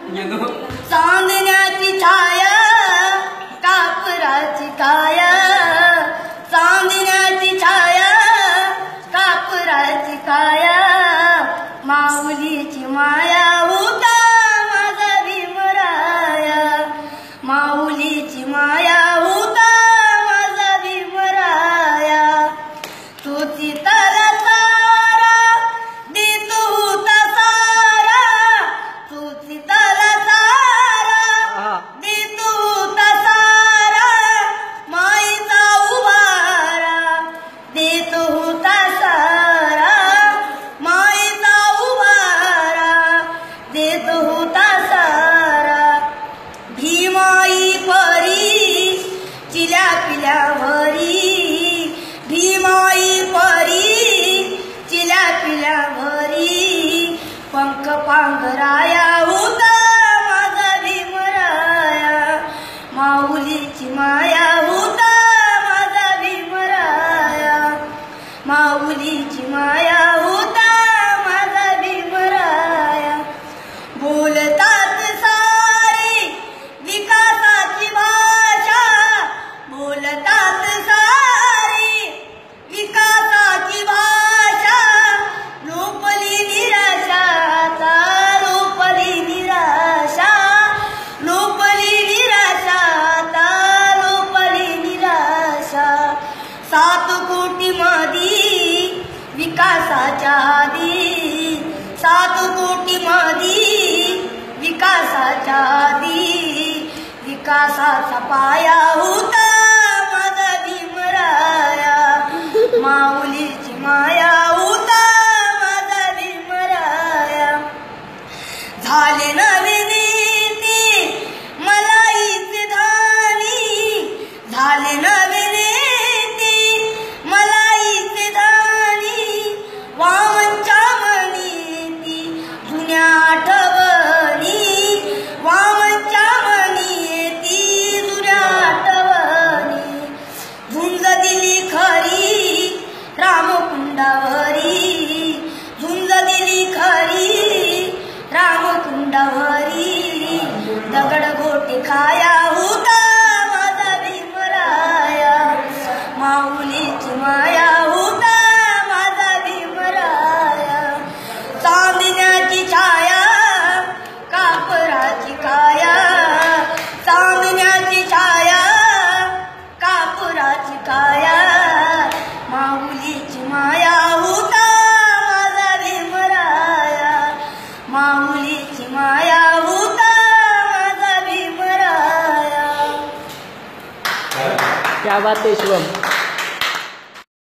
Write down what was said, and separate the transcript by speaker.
Speaker 1: चांदण्याची छाया कापराची काया, चांदण्याची छाया कापराची काया, माऊलीची माया होता माझा भीमराया, माऊलीची माया होता माझा भीमराया, तुझी तला सारा देत होता सारा, तुझी तला सारा देत होता सारा, माईचा उभारा देत होता सारा, माईचा उभारा देत होता सारा, भीमाई परी चिल्या पिल्यावरी, भीमाई परी चिल्या पिल्यावरी, पंख पांघराया होता माझा भीमराया, माऊलीची माया होता माझा भीमराया, माऊलीची माया होता माझा भीमराया, बोलतात सारी विकासाची भाषा, बोलतात सारी विकासाची भाषा, लोपली निराशा लोपली निराशा, लोपली निराशा लोपली निराशा, 7 कोटी मधी विकासाच्या आधी, 7 कोटी मधी विकासाच्या आधी, विकासाचा पाया होता माझा भीमराया, माऊलीची माया होता माझा भीमराया, झाले नवे नेते मलाईचे धानी, झाले नवे नेते मलाईचे धानी, वामनच्या मनी जुन्या आठवणी, वामनच्या मनी जुन्या आठवणी, झुंज दिली खरी रामकुंडावरी, झुंज दिली खरी रामकुंडावरी, दगड गोटे खाया होता माझा भीमराया, माऊलीची माया होता माझा भीमराया, चांदण्याची छाया कापराची काया, चांदण्याची छाया कापराची काया, माऊलीची माया होता माझा भीमराया, माऊलीची माया होता माझा भीमराया.
Speaker 2: क्या बात है शिवम.